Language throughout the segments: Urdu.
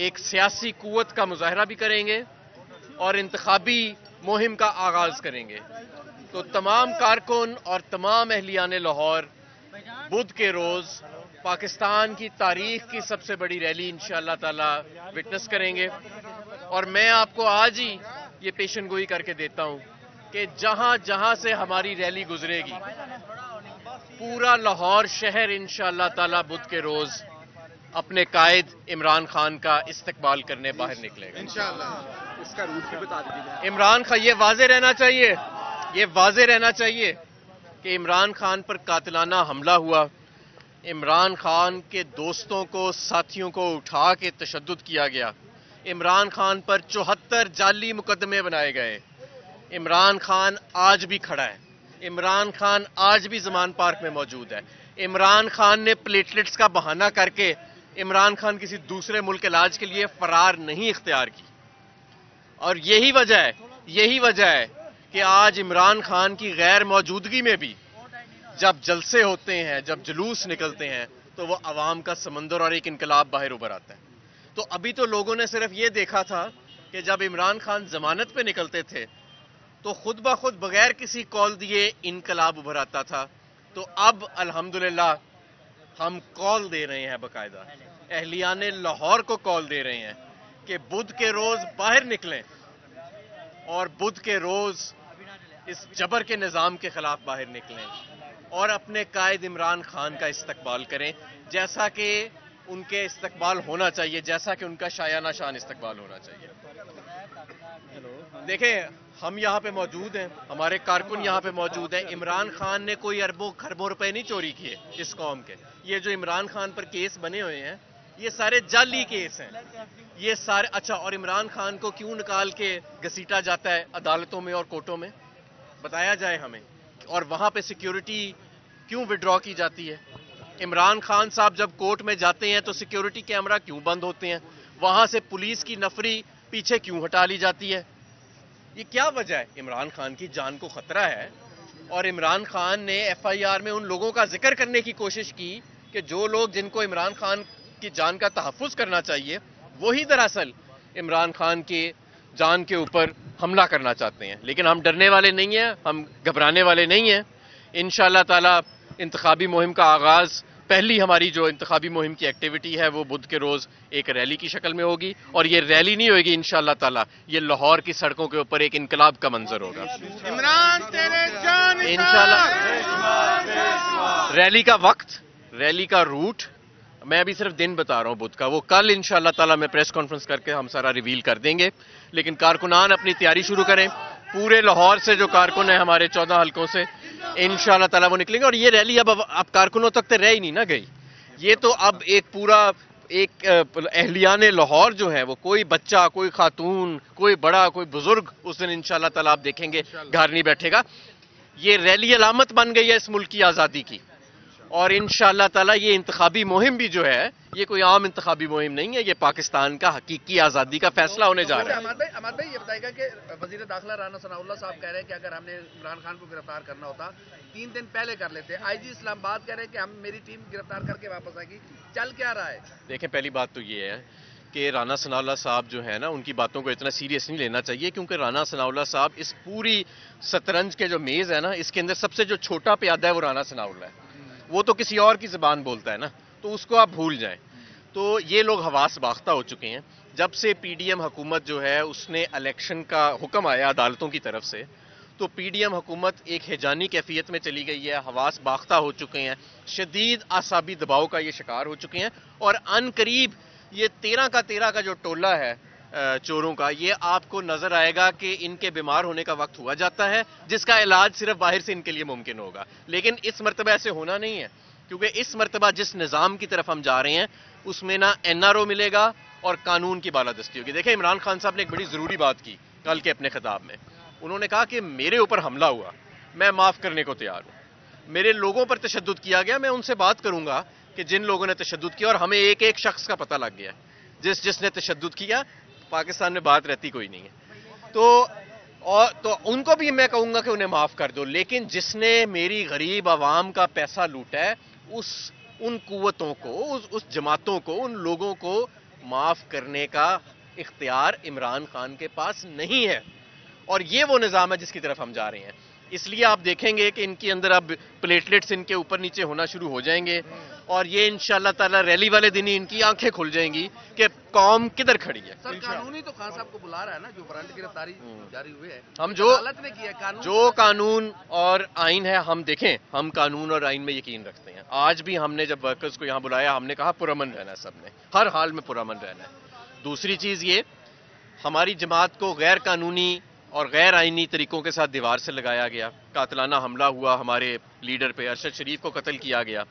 ایک سیاسی قوت کا مظاہرہ بھی کریں گے اور انتخابی مہم کا آغاز کریں گے. تو تمام کارکن اور تمام اہلیان لاہور بدھ کے روز پاکستان کی تاریخ کی سب سے بڑی ریلی انشاءاللہ تعالی وٹنس کریں گے. اور میں آپ کو آج ہی یہ پیشن گوئی کر کے دیتا ہوں کہ جہاں جہاں سے ہماری ریلی گزرے گی پورا لاہور شہر انشاءاللہ تعالی بدھ کے روز اپنے قائد عمران خان کا استقبال کرنے باہر نکلے گا انشاءاللہ. اس کا روٹ بھی بتا دیجیے. عمران خان یہ واضح رہنا چاہیے کہ عمران خان پر قاتلانہ حملہ ہوا. عمران خان کے دوستوں کو ساتھیوں کو اٹھا کے تشدد کیا گیا. عمران خان پر 74 جعلی مقدمے بنائے گئے. عمران خان آج بھی کھڑا ہے. عمران خان آج بھی زمان پارک میں موجود ہے. عمران خان نے پلیٹلیٹس کا بہانہ کر کے عمران خان کسی دوسرے ملک علاج کے لیے فرار نہیں اختیار کی. اور یہی وجہ ہے کہ آج عمران خان کی غیر موجودگی میں بھی جب جلسے ہوتے ہیں، جب جلوس نکلتے ہیں تو وہ عوام کا سمندر اور ایک انقلاب باہر ابھر آتا ہے. تو ابھی تو لوگوں نے صرف یہ دیکھا تھا کہ جب عمران خان ضمانت پہ نکلتے تھے تو خود بخود بغیر کسی کال دیے انقلاب ابھر آتا تھا. تو اب الحمدللہ ہم کال دے رہے ہیں، باقاعدہ اہلیان لاہور کو کال دے رہے ہیں کہ بدھ کے روز باہر نکلیں اور بدھ کے روز اس جبر کے نظام کے خلاف باہر نکلیں اور اپنے قائد عمران خان کا استقبال کریں جیسا کہ ان کے استقبال ہونا چاہیے، جیسا کہ ان کا شایانہ شان استقبال ہونا چاہیے. دیکھیں ہم یہاں پہ موجود ہیں، ہمارے کارکن یہاں پہ موجود ہیں. عمران خان نے کوئی اربوں خربوں روپے نہیں چوری کیے اس قوم کے. یہ جو عمران خان پر کیس بنے ہوئے ہیں یہ سارے جعلی کیس ہیں. یہ سارے اچھا، اور عمران خان کو کیوں نکال کے گھسیٹا جاتا ہے عدالتوں میں اور کورٹوں میں؟ بتایا جائے ہمیں. اور وہاں پہ سیکیورٹی کیوں وڈرا کی جاتی ہے؟ عمران خان صاحب جب کورٹ میں جاتے ہیں تو سیکیورٹی کیمرہ کیوں بند ہوتے ہیں؟ وہاں سے پولیس کی نفری پیچھے کیوں ہٹا لی جاتی ہے؟ یہ کیا وجہ ہے؟ عمران خان کی جان کو خطرہ ہے. اور عمران خان نے ایف آئی آر میں ان لوگوں کا ذکر کرنے کی کوشش کی کہ جو لوگ جن کو عمران خان کی جان کا تحفظ کرنا چاہیے وہی دراصل عمران خان کی جان کے اوپر حملہ کرنا چاہتے ہیں. لیکن ہم ڈرنے والے نہیں ہیں، ہم گھبرانے والے نہیں ہیں. انشاءاللہ تعالی انتخابی مہم کا آغاز، پہلی ہماری جو انتخابی مہم کی ایکٹیویٹی ہے وہ بدھ کے روز ایک ریلی کی شکل میں ہوگی. اور یہ ریلی نہیں ہوگی انشاءاللہ تعالی، یہ لاہور کی سڑکوں کے اوپر ایک انقلاب کا منظر ہوگا عمران تیرے جان انشاءاللہ. ریلی کا وقت، ریلی کا روٹ میں ابھی صرف دن بتا رہا ہوں بدھ کا، وہ کل انشاءاللہ تعالی میں پریس کانفرنس کر کے ہم سارا ریویل کر دیں گے. لیکن کارکنان اپنی تیاری شروع کریں. پورے لاہور سے جو کارکن ہیں ہمارے 14 حلقوں سے انشاءاللہ تعالی وہ نکلیں گے. اور یہ ریلی اب کارکنوں تک تو رہ ہی نہیں نہ گئی. یہ تو اب ایک پورا ایک اہلیان لاہور جو ہے وہ کوئی بچہ، کوئی خاتون، کوئی بڑا، کوئی بزرگ اس دن انشاءاللہ تعالی آپ دیکھیں گے گھر نہیں بیٹھے گا. یہ ریلی علامت بن گئی ہے اس ملک کی آزادی کی. اور انشاءاللہ تعالی یہ انتخابی مہم بھی جو ہے یہ کوئی عام انتخابی مہم نہیں ہے، یہ پاکستان کا حقیقی آزادی کا فیصلہ ہونے جا رہا ہے. احمد بھائی یہ بتائے گا کہ وزیر داخلہ رانا ثناءاللہ صاحب کہہ رہے ہیں کہ اگر ہم نے عمران خان کو گرفتار کرنا ہوتا 3 دن پہلے کر لیتے. آئی جی اسلام آباد کہہ رہے ہیں کہ میری ٹیم گرفتار کر کے واپس آئے گی. چل کیا رہا ہے؟ دیکھیں پہلی بات تو یہ ہے کہ رانا ثناءاللہ صاحب جو ہے نا ان کی باتوں کو اتنا سیریس نہیں لینا چاہیے، کیونکہ رانا ثناءاللہ صاحب اس پوری شطرنج کے جو میز ہے نا اس کے اندر سب سے جو چھوٹا پیادہ ہے وہ رانا ثناءاللہ ہے. وہ تو کسی اور کی زبان بولتا ہے نا، تو اس کو آپ بھول جائیں. تو یہ لوگ حواس باختہ ہو چکے ہیں. جب سے پی ڈی ایم حکومت جو ہے اس نے الیکشن کا حکم آیا عدالتوں کی طرف سے تو پی ڈی ایم حکومت ایک ہیجانی کیفیت میں چلی گئی ہے. حواس باختہ ہو چکے ہیں، شدید اعصابی دباؤ کا یہ شکار ہو چکے ہیں. اور ان قریب یہ 13 کا جو ٹولہ ہے چوروں کا، یہ آپ کو نظر آئے گا کہ ان کے بیمار ہونے کا وقت ہوا جاتا ہے جس کا علاج صرف باہر سے ان کے لیے ممکن ہوگا. لیکن اس مرتبہ ایسے ہونا نہیں ہے، کیونکہ اس مرتبہ جس نظام کی طرف ہم جا رہے ہیں اس میں نہ این آر او ملے گا اور قانون کی بالادستی ہوگی. دیکھیں عمران خان صاحب نے ایک بڑی ضروری بات کی کل کے اپنے خطاب میں. انہوں نے کہا کہ میرے اوپر حملہ ہوا، میں معاف کرنے کو تیار ہوں. میرے لوگوں پر تشدد کیا گیا، میں ان سے بات کروں گا کہ جن لوگوں نے تشدد کیا، اور ہمیں ایک ایک شخص کا پتہ لگ گیا جس نے تشدد کیا. پاکستان میں بات رہتی کوئی نہیں ہے. تو ان کو بھی میں کہوں گا کہ انہیں معاف کر دو. لیکن جس نے میری غریب عوام کا پیسہ لوٹا ہے ان قوتوں کو، اس جماعتوں کو، ان لوگوں کو معاف کرنے کا اختیار عمران خان کے پاس نہیں ہے، اور یہ وہ نظام ہے جس کی طرف ہم جا رہے ہیں۔ اس لیے آپ دیکھیں گے کہ ان کے اندر اب پلیٹلیٹس ان کے اوپر نیچے ہونا شروع ہو جائیں گے، اور یہ انشاءاللہ تعالی ریلی والے دن ہی ان کی آنکھیں کھل جائیں گی کہ قوم کدھر کھڑی ہے۔ سر قانونی تو خان صاحب کو بلا رہا ہے نا، جو برانڈ گرفتاری جاری ہوئے ہے، ہم عدالت نے کیا ہے، جو قانون اور آئین ہے، ہم دیکھیں، ہم قانون اور آئین میں یقین رکھتے ہیں۔ آج بھی ہم نے جب ورکرز کو یہاں بلایا، ہم نے کہا پرامن رہنا ہے، سب نے ہر حال میں پرامن رہنا ہے۔ دوسری چیز یہ، ہماری جماعت کو غیر قانونی اور غیر آئینی طریقوں کے ساتھ دیوار سے لگایا گیا، قاتلانہ حملہ ہوا ہمارے لیڈر پہ، ارشد شریف کو قتل کیا گیا،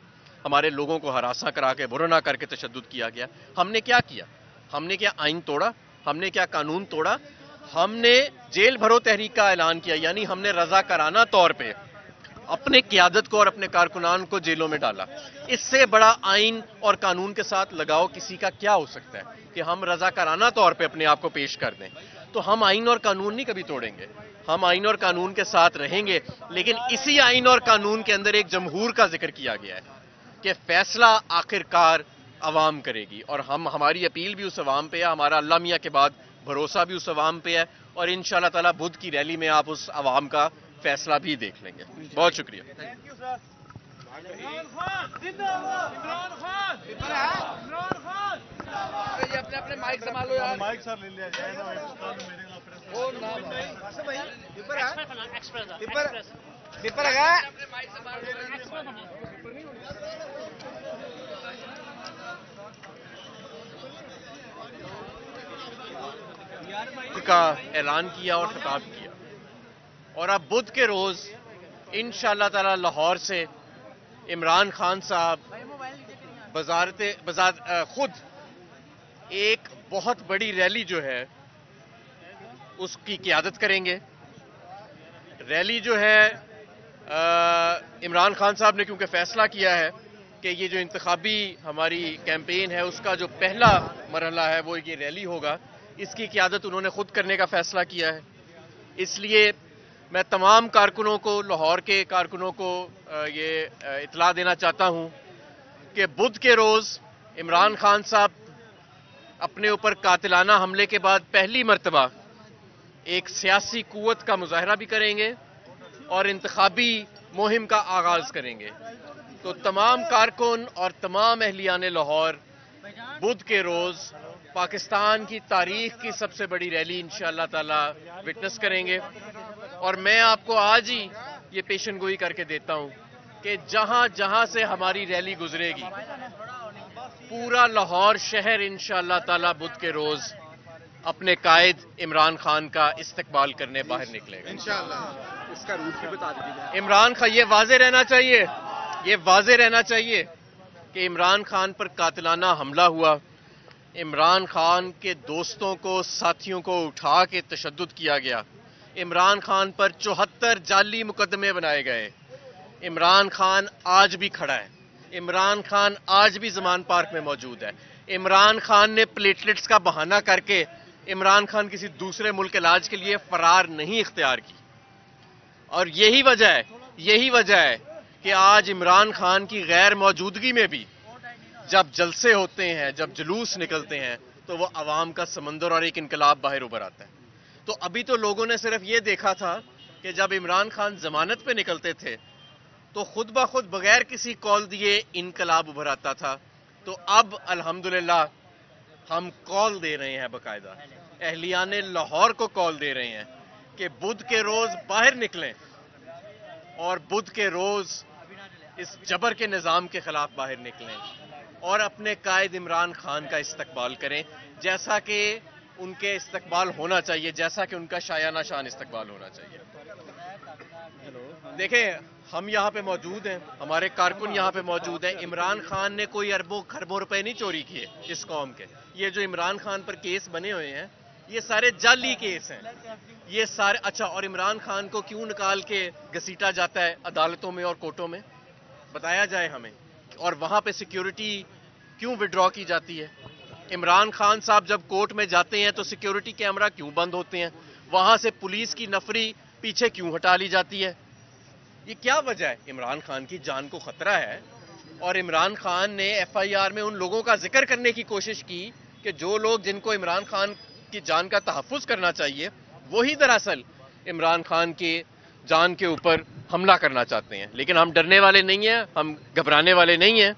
ہمارے لوگوں کو ہراساں کرا کے برہنہ کر کے تشدد کیا گیا۔ ہم نے کیا کیا؟ ہم نے کیا آئین توڑا؟ ہم نے کیا قانون توڑا؟ ہم نے جیل بھرو تحریک کا اعلان کیا، یعنی ہم نے رضاکارانہ طور پہ اپنے قیادت کو اور اپنے کارکنان کو جیلوں میں ڈالا۔ اس سے بڑا آئین اور قانون کے ساتھ لگاؤ کسی کا کیا ہو سکتا ہے کہ ہم رضاکارانہ طور پہ اپنے آپ کو پیش کر دیں؟ تو ہم آئین اور قانون نہیں کبھی توڑیں گے، ہم آئین اور قانون کے ساتھ رہیں گے، لیکن اسی آئین اور قانون کے اندر ایک جمہور کا ذکر کیا گیا ہے کہ فیصلہ آخرکار عوام کرے گی، اور ہماری اپیل بھی اس عوام پہ ہے، ہمارا اللہ میاں کے بعد بھروسہ بھی اس عوام پہ ہے، اور انشاءاللہ تعالی بدھ کی ریلی میں آپ اس عوام کا فیصلہ بھی دیکھ لیں گے۔ بہت شکریہ۔ یہ اپنے اپنے مائک سنبھالو یار، مائک سر لے لیا جائے نا، وہ نام پیپر ہے اپنے مائک سنبھالو۔ کا اعلان کیا اور خطاب کیا، اور اب بدھ کے روز انشاءاللہ تعالی لاہور سے عمران خان صاحب خود ایک بہت بڑی ریلی جو ہے اس کی قیادت کریں گے۔ ریلی جو ہے عمران خان صاحب نے کیونکہ فیصلہ کیا ہے کہ یہ جو انتخابی ہماری کیمپین ہے اس کا جو پہلا مرحلہ ہے وہ یہ ریلی ہوگا، اس کی قیادت انہوں نے خود کرنے کا فیصلہ کیا ہے۔ اس لیے میں تمام کارکنوں کو، لاہور کے کارکنوں کو یہ اطلاع دینا چاہتا ہوں کہ بدھ کے روز عمران خان صاحب اپنے اوپر قاتلانہ حملے کے بعد پہلی مرتبہ ایک سیاسی قوت کا مظاہرہ بھی کریں گے اور انتخابی مہم کا آغاز کریں گے۔ تو تمام کارکن اور تمام اہلیان لاہور بدھ کے روز پاکستان کی تاریخ کی سب سے بڑی ریلی انشاءاللہ تعالی وٹنس کریں گے، اور میں آپ کو آج ہی یہ پیشن گوئی کر کے دیتا ہوں کہ جہاں جہاں سے ہماری ریلی گزرے گی پورا لاہور شہر انشاءاللہ تعالی بدھ کے روز اپنے قائد عمران خان کا استقبال کرنے باہر نکلے گا انشاءاللہ۔ اس کا روٹ بھی بتا دیجیے۔ عمران خان، یہ واضح رہنا چاہیے کہ عمران خان پر قاتلانہ حملہ ہوا، عمران خان کے دوستوں کو، ساتھیوں کو اٹھا کے تشدد کیا گیا، عمران خان پر 74 جعلی مقدمے بنائے گئے، عمران خان آج بھی کھڑا ہے، عمران خان آج بھی زمان پارک میں موجود ہے، عمران خان نے پلیٹلیٹس کا بہانہ کر کے عمران خان کسی دوسرے ملک علاج کے لیے فرار نہیں اختیار کی، اور یہی وجہ ہے کہ آج عمران خان کی غیر موجودگی میں بھی جب جلسے ہوتے ہیں، جب جلوس نکلتے ہیں تو وہ عوام کا سمندر اور ایک انقلاب باہر ابھر آتا ہے۔ تو ابھی تو لوگوں نے صرف یہ دیکھا تھا کہ جب عمران خان ضمانت پہ نکلتے تھے تو خود بخود بغیر کسی کال دیے انقلاب ابھر آتا تھا، تو اب الحمدللہ ہم کال دے رہے ہیں، باقاعدہ اہلیان لاہور کو کال دے رہے ہیں کہ بدھ کے روز باہر نکلیں اور بدھ کے روز اس جبر کے نظام کے خلاف باہر نکلیں اور اپنے قائد عمران خان کا استقبال کریں، جیسا کہ ان کے استقبال ہونا چاہیے، جیسا کہ ان کا شایانہ شان استقبال ہونا چاہیے۔ دیکھیں، ہم یہاں پہ موجود ہیں، ہمارے کارکن یہاں پہ موجود ہیں۔ عمران خان نے کوئی اربوں خربوں روپے نہیں چوری کیے اس قوم کے۔ یہ جو عمران خان پر کیس بنے ہوئے ہیں یہ سارے جعلی کیس ہیں، یہ سارے اچھا، اور عمران خان کو کیوں نکال کے گھسیٹا جاتا ہے عدالتوں میں اور کورٹوں میں؟ بتایا جائے ہمیں، اور وہاں پہ سیکیورٹی کیوں وڈرا کی جاتی ہے؟ عمران خان صاحب جب کورٹ میں جاتے ہیں تو سیکیورٹی کیمرہ کیوں بند ہوتے ہیں؟ وہاں سے پولیس کی نفری پیچھے کیوں ہٹا لی جاتی ہے؟ یہ کیا وجہ ہے؟ عمران خان کی جان کو خطرہ ہے، اور عمران خان نے ایف آئی آر میں ان لوگوں کا ذکر کرنے کی کوشش کی کہ جو لوگ جن کو عمران خان کی جان کا تحفظ کرنا چاہیے وہی دراصل عمران خان کی جان کے اوپر حملہ کرنا چاہتے ہیں. لیکن ہم ڈرنے والے نہیں ہیں, ہم گھبرانے والے نہیں ہیں.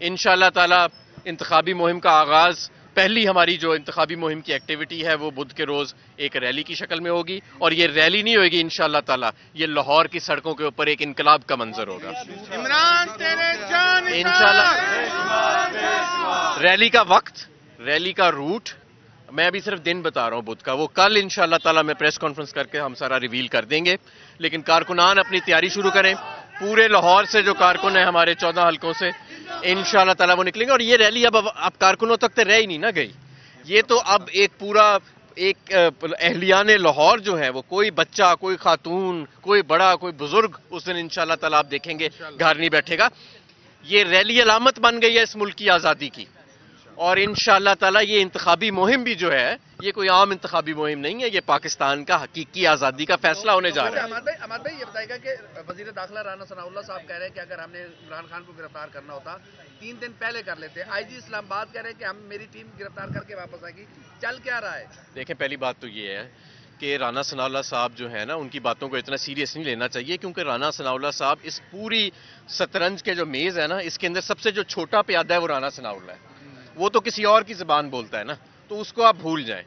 انشاءاللہ تعالی انتخابی مہم کا آغاز, پہلی ہماری جو انتخابی مہم کی ایکٹیویٹی ہے وہ بدھ کے روز ایک ریلی کی شکل میں ہوگی, اور یہ ریلی نہیں ہوگی انشاءاللہ تعالی, یہ لاہور کی سڑکوں کے اوپر ایک انقلاب کا منظر ہوگا عمران تیرے جان انشاءاللہ. ریلی کا وقت, ریلی کا روٹ میں ابھی صرف دن بتا رہا ہوں بدھ کا, وہ کل انشاءاللہ تعالی میں پریس کانفرنس کر کے ہم سارا ریویل کر دیں گے. لیکن کارکنان اپنی تیاری شروع کریں, پورے لاہور سے جو کارکن ہیں ہمارے 14 حلقوں سے انشاءاللہ تعالی وہ نکلیں گے. اور یہ ریلی اب کارکنوں تک تو رہ ہی نہیں نہ گئی, یہ تو اب ایک پورا ایک اہلیان لاہور جو ہے وہ کوئی بچہ, کوئی خاتون, کوئی بڑا, کوئی بزرگ اس دن انشاءاللہ تعالی آپ دیکھیں گے گھر نہیں بیٹھے گا. یہ ریلی علامت بن گئی ہے اس ملک کی آزادی کی, اور انشاءاللہ تعالی یہ انتخابی مہم بھی جو ہے یہ کوئی عام انتخابی مہم نہیں ہے, یہ پاکستان کا حقیقی آزادی کا فیصلہ ہونے جا رہا ہے. احمد بھائی یہ بتائے گا کہ وزیر داخلہ رانا ثناء اللہ صاحب کہہ رہے ہیں کہ اگر ہم نے عمران خان کو گرفتار کرنا ہوتا 3 دن پہلے کر لیتے. آئی جی اسلام آباد کہہ رہے ہیں کہ میری ٹیم گرفتار کر کے واپس آئے گی. چل کیا رہا ہے؟ دیکھیں, پہلی بات تو یہ ہے کہ رانا ثناء اللہ صاحب جو ہے نا, ان کی باتوں کو اتنا سیریس نہیں لینا چاہیے, کیونکہ رانا ثناء اللہ صاحب اس پوری شطرنج کے جو میز ہے نا, اس کے اندر سب سے جو چھوٹا پیادہ ہے وہ رانا ثناء اللہ ہے. وہ تو کسی اور کی زبان بولتا ہے نا, تو اس کو آپ بھول جائیں.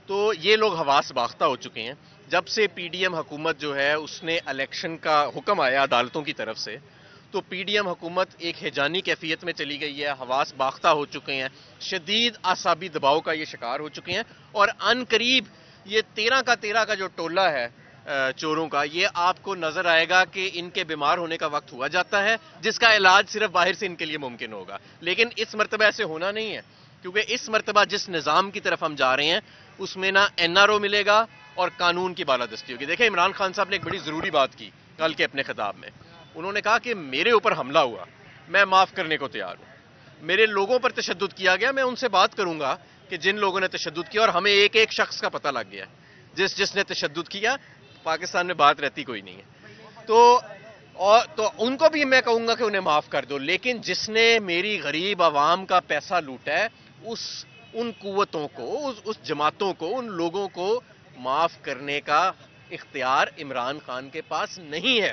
تو یہ لوگ حواس باختہ ہو چکے ہیں. جب سے پی ڈی ایم حکومت جو ہے اس نے الیکشن کا حکم آیا عدالتوں کی طرف سے, تو پی ڈی ایم حکومت ایک ہیجانی کیفیت میں چلی گئی ہے, حواس باختہ ہو چکے ہیں, شدید اعصابی دباؤ کا یہ شکار ہو چکے ہیں. اور ان قریب یہ 13 کا جو ٹولہ ہے چوروں کا, یہ آپ کو نظر آئے گا کہ ان کے بیمار ہونے کا وقت ہوا جاتا ہے, جس کا علاج صرف باہر سے ان کے لیے ممکن ہوگا. لیکن اس مرتبہ ایسے ہونا نہیں ہے, کیونکہ اس مرتبہ جس نظام کی طرف ہم جا رہے ہیں اس میں نہ این آر او ملے گا اور قانون کی بالادستی ہوگی. دیکھیں, عمران خان صاحب نے ایک بڑی ضروری بات کی کل کے اپنے خطاب میں. انہوں نے کہا کہ میرے اوپر حملہ ہوا, میں معاف کرنے کو تیار ہوں. میرے لوگوں پر تشدد کیا گیا, میں ان سے بات کروں گا کہ جن لوگوں نے تشدد کیا, اور ہمیں ایک ایک شخص کا پتہ لگ گیا ہے جس نے تشدد کیا. پاکستان میں بات رہتی کوئی نہیں ہے, تو ان کو بھی میں کہوں گا کہ انہیں معاف کر دو. لیکن جس نے میری غریب عوام کا پیسہ لوٹا ہے, ان قوتوں کو, اس جماعتوں کو, ان لوگوں کو معاف کرنے کا اختیار عمران خان کے پاس نہیں ہے.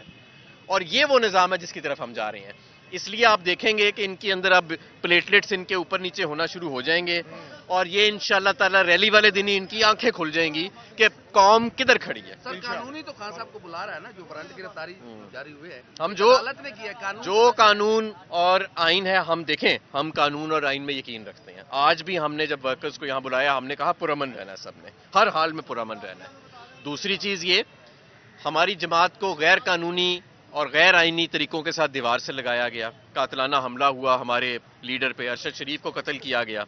اور یہ وہ نظام ہے جس کی طرف ہم جا رہے ہیں. اس لیے آپ دیکھیں گے کہ ان کے اندر اب پلیٹلیٹس ان کے اوپر نیچے ہونا شروع ہو جائیں گے, اور یہ انشاءاللہ تعالی ریلی والے دن ہی ان کی آنکھیں کھل جائیں گی کہ قوم کدھر کھڑی ہے. سر قانونی تو خان صاحب کو بلا رہا ہے نا, جو برانڈ گرفتاری جاری ہوئے ہے, ہم عدالت نے کیا ہے جو قانون اور آئین ہے, ہم دیکھیں, ہم قانون اور آئین میں یقین رکھتے ہیں. آج بھی ہم نے جب ورکرز کو یہاں بلایا, ہم نے کہا پرامن رہنا ہے, سب نے ہر حال میں پرامن رہنا ہے. دوسری چیز یہ, ہماری جماعت کو غیر قانونی اور غیر آئینی طریقوں کے ساتھ دیوار سے لگایا گیا, قاتلانہ حملہ ہوا ہمارے لیڈر پہ, ارشد شریف کو قتل کیا گیا,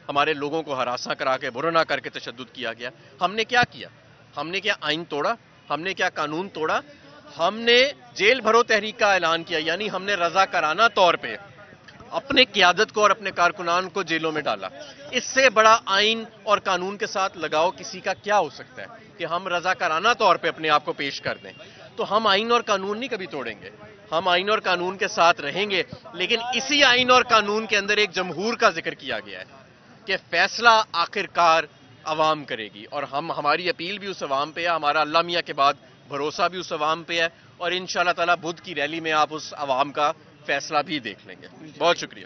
ہمارے لوگوں کو ہراساں کرا کے برہنہ کر کے تشدد کیا گیا. ہم نے کیا کیا؟ ہم نے کیا آئین توڑا؟ ہم نے کیا قانون توڑا؟ ہم نے جیل بھرو تحریک کا اعلان کیا, یعنی ہم نے رضاکارانہ طور پہ اپنے قیادت کو اور اپنے کارکنان کو جیلوں میں ڈالا. اس سے بڑا آئین اور قانون کے ساتھ لگاؤ کسی کا کیا ہو سکتا ہے کہ ہم رضاکارانہ طور پہ اپنے آپ کو پیش کر دیں. تو ہم آئین اور قانون نہیں کبھی توڑیں گے, ہم آئین اور قانون کے ساتھ رہیں گے. لیکن اسی آئین اور قانون کے اندر ایک جمہور کا ذکر کیا گیا ہے کہ فیصلہ آخرکار عوام کرے گی, اور ہماری اپیل بھی اس عوام پہ ہے, ہمارا اللہ میاں کے بعد بھروسہ بھی اس عوام پہ ہے, اور انشاءاللہ تعالی بدھ کی ریلی میں آپ اس عوام کا فیصلہ بھی دیکھ لیں گے. بہت شکریہ.